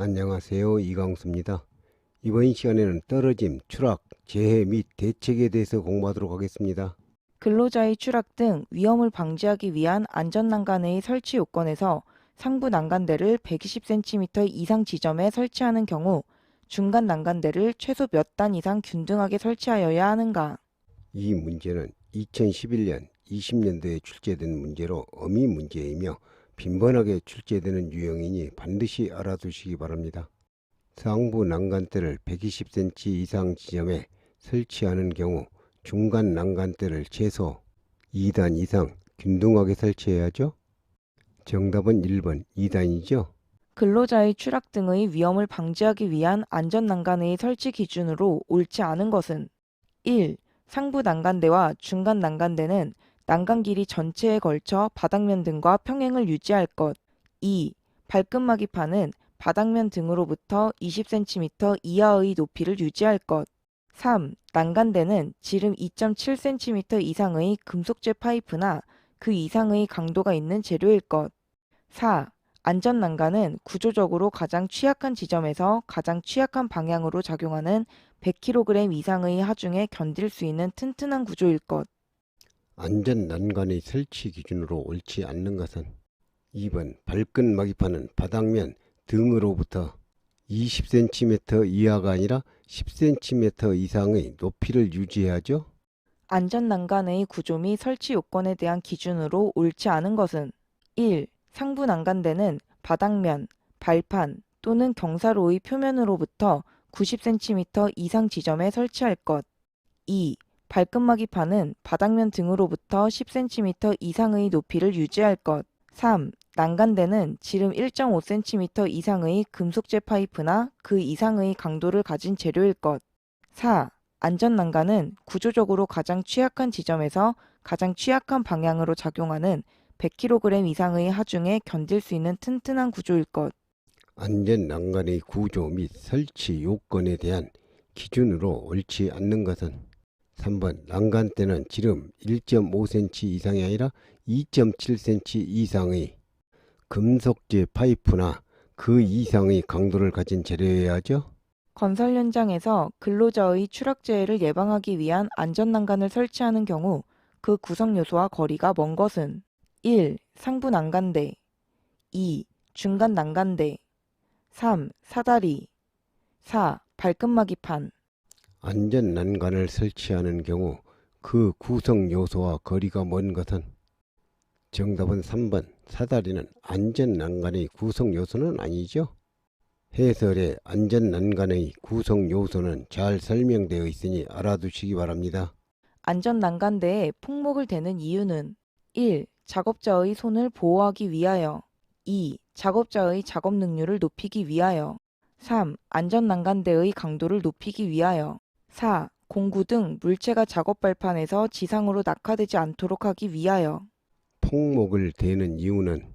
안녕하세요. 이광수입니다. 이번 시간에는 떨어짐, 추락, 재해 및 대책에 대해서 공부하도록 하겠습니다. 근로자의 추락 등 위험을 방지하기 위한 안전난간의 설치 요건에서 상부 난간대를 120cm 이상 지점에 설치하는 경우 중간 난간대를 최소 몇 단 이상 균등하게 설치하여야 하는가? 이 문제는 2011년, 20년도에 출제된 문제로 어미 문제이며 빈번하게 출제되는 유형이니 반드시 알아두시기 바랍니다. 상부 난간대를 120cm 이상 지점에 설치하는 경우 중간 난간대를 최소 2단 이상 균등하게 설치해야죠. 정답은 1번 2단이죠. 근로자의 추락 등의 위험을 방지하기 위한 안전난간의 설치 기준으로 옳지 않은 것은 1. 상부 난간대와 중간 난간대는 난간 길이 전체에 걸쳐 바닥면 등과 평행을 유지할 것. 2. 발끝마기판은 바닥면 등으로부터 20cm 이하의 높이를 유지할 것. 3. 난간대는 지름 2.7cm 이상의 금속재 파이프나 그 이상의 강도가 있는 재료일 것. 4. 안전난간은 구조적으로 가장 취약한 지점에서 가장 취약한 방향으로 작용하는 100kg 이상의 하중에 견딜 수 있는 튼튼한 구조일 것. 안전 난간의 설치 기준으로 옳지 않는 것은 2번 발끝 마기판은 바닥면 등으로부터 20cm 이하가 아니라 10cm 이상의 높이를 유지해야죠. 안전난간의 구조 및 설치 요건에 대한 기준으로 옳지 않은 것은 1. 상부 난간대는 바닥면, 발판 또는 경사로의 표면으로부터 90cm 이상 지점에 설치할 것. 2. 발끝마기판은 바닥면 등으로부터 10cm 이상의 높이를 유지할 것. 3. 난간대는 지름 1.5cm 이상의 금속재 파이프나 그 이상의 강도를 가진 재료일 것. 4. 안전난간은 구조적으로 가장 취약한 지점에서 가장 취약한 방향으로 작용하는 100kg 이상의 하중에 견딜 수 있는 튼튼한 구조일 것. 안전 난간의 구조 및 설치 요건에 대한 기준으로 옳지 않는 것은 3번 난간대는 지름 1.5cm 이상이 아니라 2.7cm 이상의 금속재 파이프나 그 이상의 강도를 가진 재료여야 하죠. 건설 현장에서 근로자의 추락재해를 예방하기 위한 안전난간을 설치하는 경우 그 구성 요소와 거리가 먼 것은 1. 상부 난간대 2. 중간 난간대 3. 사다리 4. 발끝마기판 안전 난간을 설치하는 경우 그 구성 요소와 거리가 먼 것은 정답은 3번 사다리는 안전 난간의 구성 요소는 아니죠. 해설에 안전 난간의 구성 요소는 잘 설명되어 있으니 알아두시기 바랍니다. 안전난간대에 폭목을 대는 이유는 1. 작업자의 손을 보호하기 위하여 2. 작업자의 작업 능률을 높이기 위하여 3. 안전난간대의 강도를 높이기 위하여 4. 공구 등 물체가 작업 발판에서 지상으로 낙하되지 않도록 하기 위하여 폭목을 대는 이유는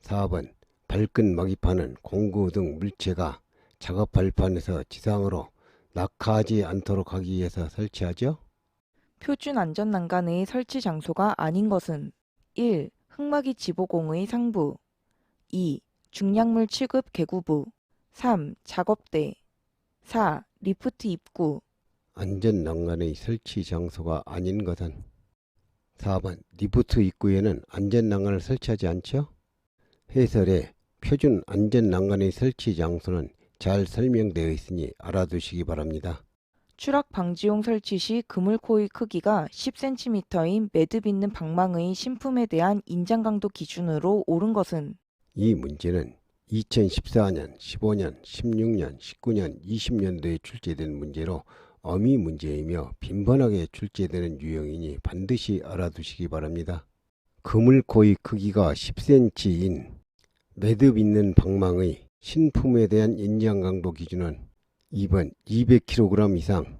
4번 발끝 마기판은 공구 등 물체가 작업 발판에서 지상으로 낙하하지 않도록 하기 위해서 설치하죠. 표준 안전난간의 설치 장소가 아닌 것은 1. 흙막이 지보공의 상부 2. 중량물 취급 계구부 3. 작업대 4. 리프트 입구 안전 난간의 설치 장소가 아닌 것은 4번 리프트 입구에는 안전 난간을 설치하지 않죠. 해설에 표준 안전 난간의 설치 장소는 잘 설명되어 있으니 알아두시기 바랍니다. 추락 방지용 설치 시 그물코의 크기가 10cm인 매듭 있는 방망의 신품에 대한 인장 강도 기준으로 옳은 것은 이 문제는 2014년, 15년, 16년, 19년, 20년도에 출제된 문제로 어미 문제이며 빈번하게 출제되는 유형이니 반드시 알아두시기 바랍니다. 그물코의 크기가 10cm인 매듭 있는 방망의 신품에 대한 인장 강도 기준은 2번 200kg 이상,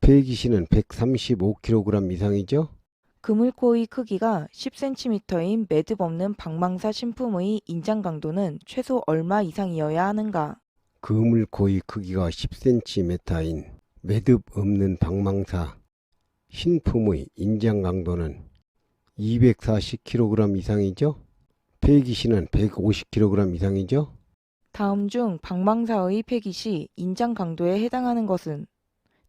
폐기시는 135kg 이상이죠. 그물코의 크기가 10cm인 매듭 없는 방망사 신품의 인장 강도는 최소 얼마 이상이어야 하는가? 그물코의 크기가 10cm인 매듭 없는 방망사 신품의 인장 강도는 240kg 이상이죠. 폐기시는 150kg 이상이죠. 다음 중 방망사의 폐기 시 인장 강도에 해당하는 것은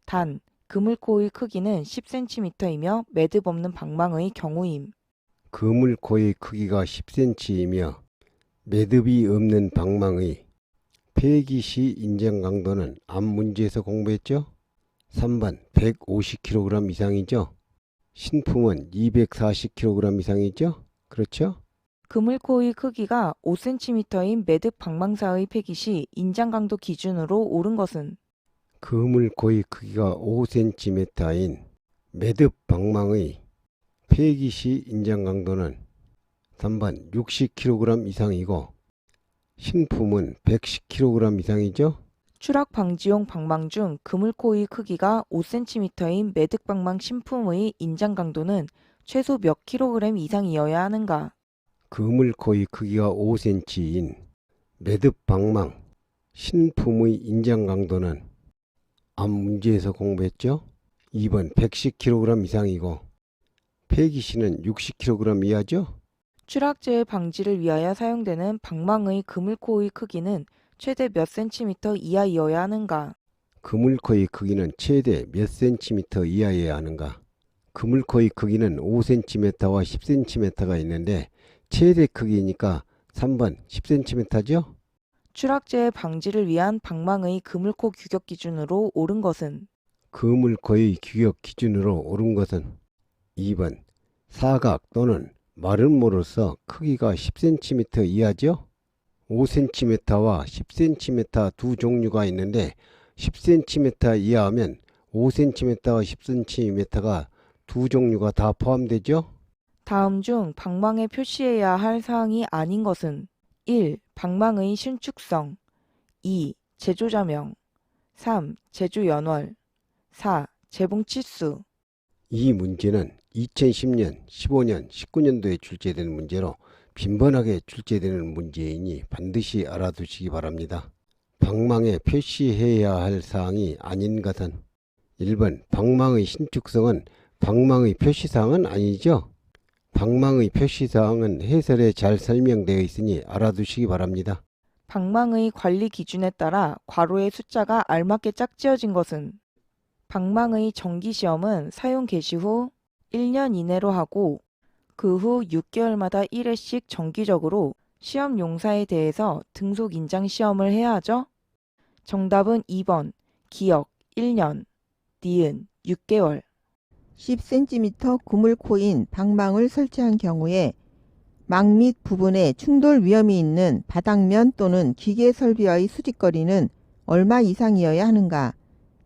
단, 그물코의 크기는 10cm이며 매듭 없는 방망의 경우임. 그물코의 크기가 10cm이며 매듭이 없는 방망의 폐기 시 인장 강도는 앞 문제에서 공부했죠? 3번 150kg 이상이죠? 신품은 240kg 이상이죠? 그렇죠? 그물코의 크기가 5cm인 매듭 방망사의 폐기 시 인장 강도 기준으로 옳은 것은 그물코의 크기가 5cm인 매듭 방망의 폐기 시 인장 강도는 3번 60kg 이상이고 신품은 110kg 이상이죠? 추락 방지용 방망 중 그물코의 크기가 5cm인 매듭 방망 신품의 인장 강도는 최소 몇 kg 이상이어야 하는가? 그물코의 크기가 5cm인 매듭 방망 신품의 인장 강도는 앞 문제에서 공부했죠? 2번 110kg 이상이고 폐기시는 60kg 이하죠? 추락재해 방지를 위하여 사용되는 방망의 그물코의 크기는 최대 몇 cm 이하이어야 하는가? 그물코의 크기는 최대 몇 cm 이하여야 하는가? 그물코의 크기는 5cm와 10cm가 있는데 최대 크기니까 3번 10cm죠? 추락재해 방지를 위한 방망의 그물코 규격 기준으로 옳은 것은 그물코의 규격 기준으로 옳은 것은 2번 사각 또는 마름모로서 크기가 10cm 이하죠? 5cm와 10cm 두 종류가 있는데 10cm 이하면 5cm와 10cm가 두 종류가 다 포함되죠? 다음 중 방망에 표시해야 할 사항이 아닌 것은 1. 방망의 신축성 2. 제조자명 3. 제조연월 4. 재봉 치수 이 문제는 2010년, 15년, 19년도에 출제된 문제로 빈번하게 출제되는 문제이니 반드시 알아두시기 바랍니다. 방망에 표시해야 할 사항이 아닌 것은 1번 방망의 신축성은 방망의 표시사항은 아니죠. 방망의 표시사항은 해설에 잘 설명되어 있으니 알아두시기 바랍니다. 방망의 관리 기준에 따라 괄호의 숫자가 알맞게 짝지어진 것은 방망의 정기시험은 사용 개시 후 1년 이내로 하고 그 후 6개월마다 1회씩 정기적으로 시험 용사에 대해서 등속 인장 시험을 해야 하죠. 정답은 2번 기역 1년 니은 6개월 10cm 그물코인 방망을 설치한 경우에 망 및 부분에 충돌 위험이 있는 바닥면 또는 기계 설비와의 수직거리는 얼마 이상이어야 하는가?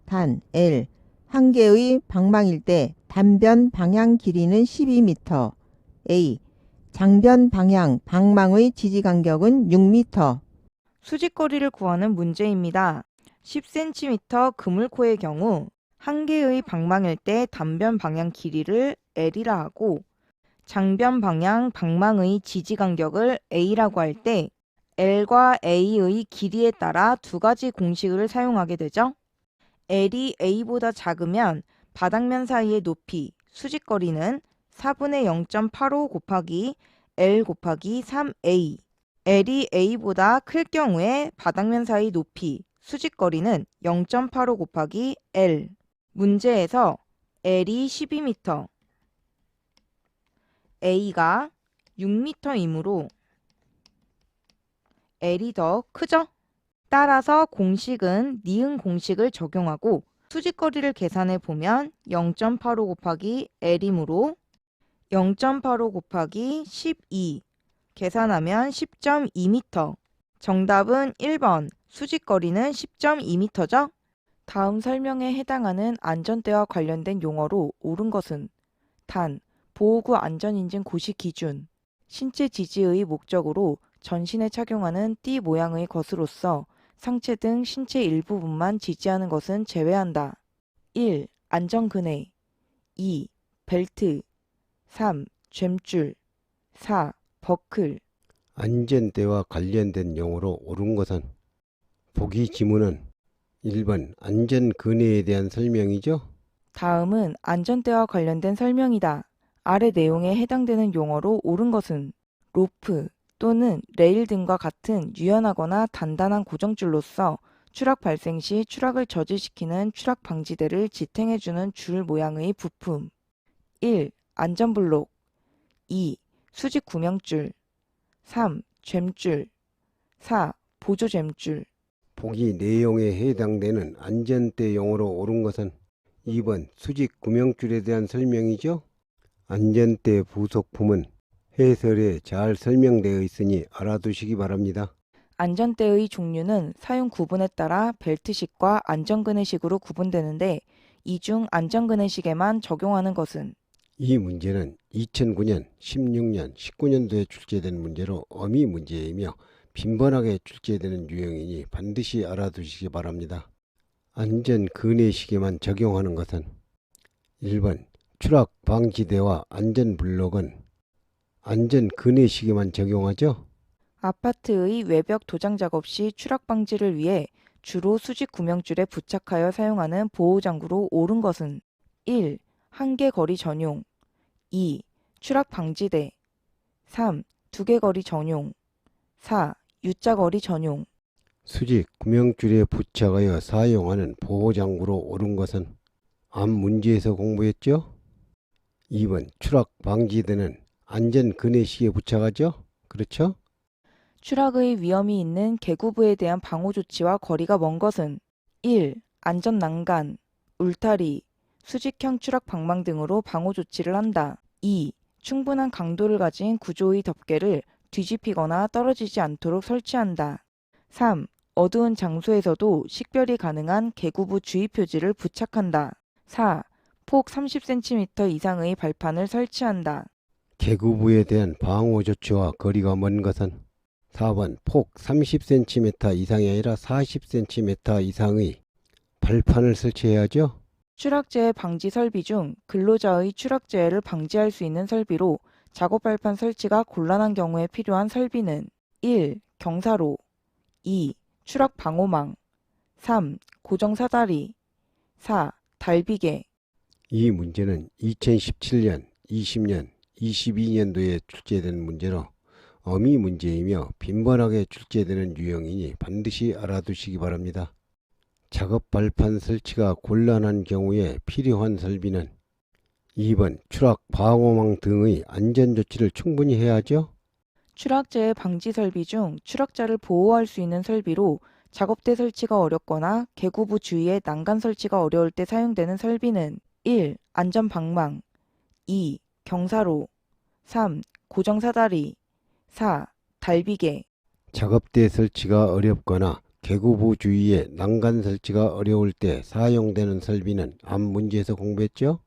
단 L 한 개의 방망일 때 단변 방향 길이는 12m. A 장변 방향 방망의 지지 간격은 6m. 수직거리를 구하는 문제입니다. 10cm 그물코의 경우 한 개의 방망일 때 단변 방향 길이를 L이라 하고 장변 방향 방망의 지지 간격을 A라고 할 때 L과 A의 길이에 따라 두 가지 공식을 사용하게 되죠. L이 A보다 작으면 바닥면 사이의 높이, 수직거리는 4분의 0.85 곱하기 L 곱하기 3A L이 A보다 클 경우에 바닥면 사이 높이, 수직거리는 0.85 곱하기 L 문제에서 L이 12m, A가 6m이므로 L이 더 크죠? 따라서 공식은 니은 공식을 적용하고 수직거리를 계산해 보면 0.85 곱하기 L이므로 0.85 곱하기 12 계산하면 10.2m. 정답은 1번 수직거리는 10.2m죠? 다음 설명에 해당하는 안전대와 관련된 용어로 옳은 것은 단, 보호구 안전인증 고시 기준, 신체 지지의 목적으로 전신에 착용하는 띠 모양의 것으로서 상체 등 신체 일부분만 지지하는 것은 제외한다. 1. 안전그네 2. 벨트 3. 젬줄 4. 버클 안전대와 관련된 용어로 옳은 것은 보기 지문은 1번 안전근해에 대한 설명이죠. 다음은 안전대와 관련된 설명이다. 아래 내용에 해당되는 용어로 옳은 것은 로프, 또는 레일 등과 같은 유연하거나 단단한 고정줄로서 추락 발생 시 추락을 저지시키는 추락 방지대를 지탱해주는 줄 모양의 부품. 1. 안전블록. 2. 수직 구명줄. 3. 젬줄. 4. 보조 젬줄. 보기 내용에 해당되는 안전대 용어로 옳은 것은 2번 수직 구명줄에 대한 설명이죠. 안전대 부속품은 해설에 잘 설명되어 있으니 알아두시기 바랍니다. 안전대의 종류는 사용 구분에 따라 벨트식과 안전그네식으로 구분되는데 이 중 안전그네식에만 적용하는 것은 이 문제는 2009년, 16년, 19년도에 출제된 문제로 어미 문제이며 빈번하게 출제되는 유형이니 반드시 알아두시기 바랍니다. 안전그네식에만 적용하는 것은 1번 추락 방지대와 안전블록은 안전그네식에만 적용하죠. 아파트의 외벽 도장 작업 시 추락 방지를 위해 주로 수직 구명줄에 부착하여 사용하는 보호장구로 옳은 것은 1. 한계 거리 전용. 2. 추락 방지대. 3. 두개 거리 전용. 4. U자 거리 전용. 수직 구명줄에 부착하여 사용하는 보호장구로 옳은 것은 앞 문제에서 공부했죠. 2번 추락 방지대는 안전그네식에 부착하죠. 그렇죠? 추락의 위험이 있는 계구부에 대한 방호 조치와 거리가 먼 것은 1. 안전난간, 울타리, 수직형 추락 방망 등으로 방호 조치를 한다. 2. 충분한 강도를 가진 구조의 덮개를 뒤집히거나 떨어지지 않도록 설치한다. 3. 어두운 장소에서도 식별이 가능한 계구부 주의 표지를 부착한다. 4. 폭 30cm 이상의 발판을 설치한다. 계구부에 대한 방호 조치와 거리가 먼 것은 4번 폭 30cm 이상이 아니라 40cm 이상의 발판을 설치해야죠. 추락재해 방지 설비 중 근로자의 추락재해를 방지할 수 있는 설비로 작업 발판 설치가 곤란한 경우에 필요한 설비는 1. 경사로. 2. 추락 방호망. 3. 고정 사다리. 4. 달비개. 이 문제는 2017년, 20년, 22년도에 출제된 문제로 어미 문제이며 빈번하게 출제되는 유형이니 반드시 알아두시기 바랍니다. 작업 발판 설치가 곤란한 경우에 필요한 설비는 2번 추락 방호망 등의 안전조치를 충분히 해야죠. 추락재해 방지 설비 중 추락자를 보호할 수 있는 설비로 작업대 설치가 어렵거나 계구부 주위에 난간 설치가 어려울 때 사용되는 설비는 1. 안전방망. 2. 경사로. 3. 고정 사다리. 4. 달비개. 작업대 설치가 어렵거나 계구부 주위에 난간 설치가 어려울 때 사용되는 설비는 앞 문제에서 공부했죠.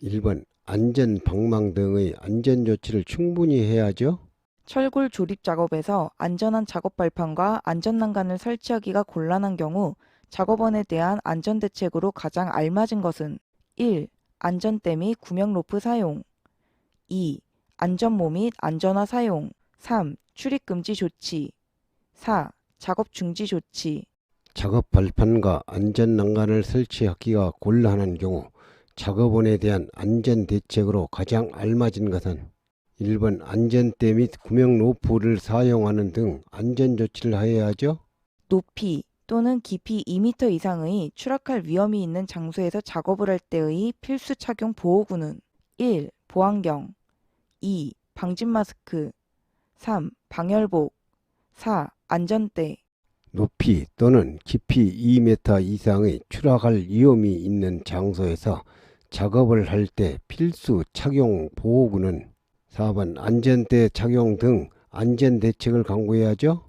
1번 안전 방망 등의 안전조치를 충분히 해야죠. 철골 조립 작업에서 안전한 작업 발판과 안전 난간을 설치하기가 곤란한 경우 작업원에 대한 안전대책으로 가장 알맞은 것은 1. 안전대 및 구명 로프 사용. 2. 안전모 및 안전화 사용. 3. 출입 금지 조치. 4. 작업 중지 조치. 작업 발판과 안전 난간을 설치하기가 곤란한 경우 작업원에 대한 안전 대책으로 가장 알맞은 것은 1번 안전대 및 구명 로프를 사용하는 등 안전 조치를 하여야 하죠. 높이 또는 깊이 2m 이상의 추락할 위험이 있는 장소에서 작업을 할 때의 필수 착용 보호구는 1. 보안경. 2. 방진 마스크. 3. 방열복. 4. 안전대. 높이 또는 깊이 2m 이상의 추락할 위험이 있는 장소에서 작업을 할 때 필수 착용 보호구는 4번 안전대 착용 등 안전 대책을 강구해야죠.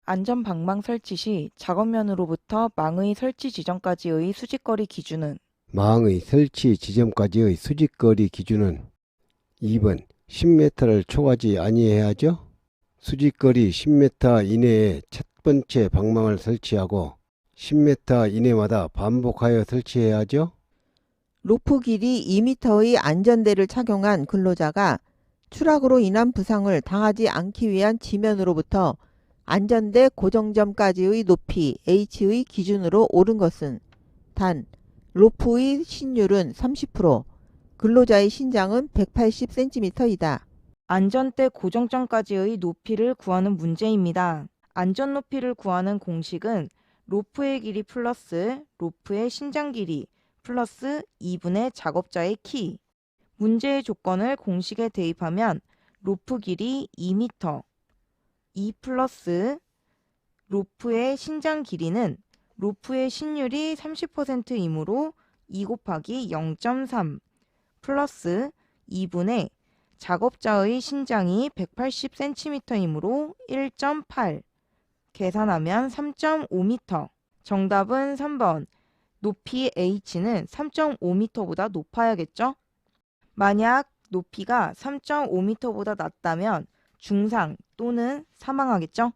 안전방망 설치 시 작업면으로부터 망의 설치 지점까지의 수직거리 기준은 망의 설치 지점까지의 수직거리 기준은 2번 10m를 초과하지 아니해야죠. 수직거리 10m 이내에 첫 번째 방망을 설치하고 10m 이내마다 반복하여 설치해야죠. 로프 길이 2m의 안전대를 착용한 근로자가 추락으로 인한 부상을 당하지 않기 위한 지면으로부터 안전대 고정점까지의 높이 H의 기준으로 옳은 것은 단 로프의 신율은 30%, 근로자의 신장은 180cm이다. 안전대 고정점까지의 높이를 구하는 문제입니다. 안전 높이를 구하는 공식은 로프의 길이 플러스 로프의 신장 길이 플러스 2분의 작업자의 키. 문제의 조건을 공식에 대입하면 로프 길이 2m, 2 플러스 로프의 신장 길이는 로프의 신율이 30%이므로 2 곱하기 0.3 플러스 2분의 작업자의 신장이 180cm이므로 1.8 계산하면 3.5m. 정답은 3번. 높이 h는 3.5m보다 높아야겠죠? 만약 높이가 3.5m보다 낮다면 중상 또는 사망하겠죠?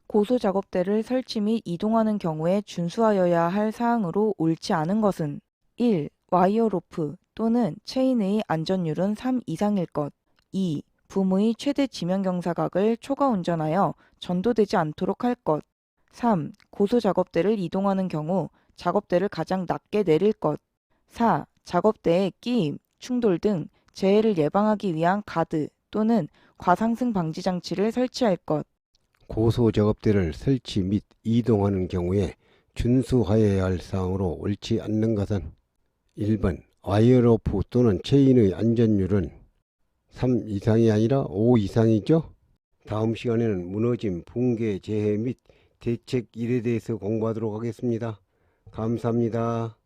고소 작업대를 설치 및 이동하는 경우에 준수하여야 할 사항으로 옳지 않은 것은 1. 와이어 로프 또는 체인의 안전율은 3 이상일 것. 2. 붐의 최대 지면 경사각을 초과 운전하여 전도되지 않도록 할 것. 3. 고소 작업대를 이동하는 경우 작업대를 가장 낮게 내릴 것. 4. 작업대에 끼임, 충돌 등 재해를 예방하기 위한 가드 또는 과상승 방지 장치를 설치할 것. 고소 작업대를 설치 및 이동하는 경우에 준수하여야 할 사항으로 옳지 않는 것은 1번 와이어로프 또는 체인의 안전율은 3 이상이 아니라 5 이상이죠. 다음 시간에는 무너짐, 붕괴, 재해 및 대책 일에 대해서 공부하도록 하겠습니다. 감사합니다.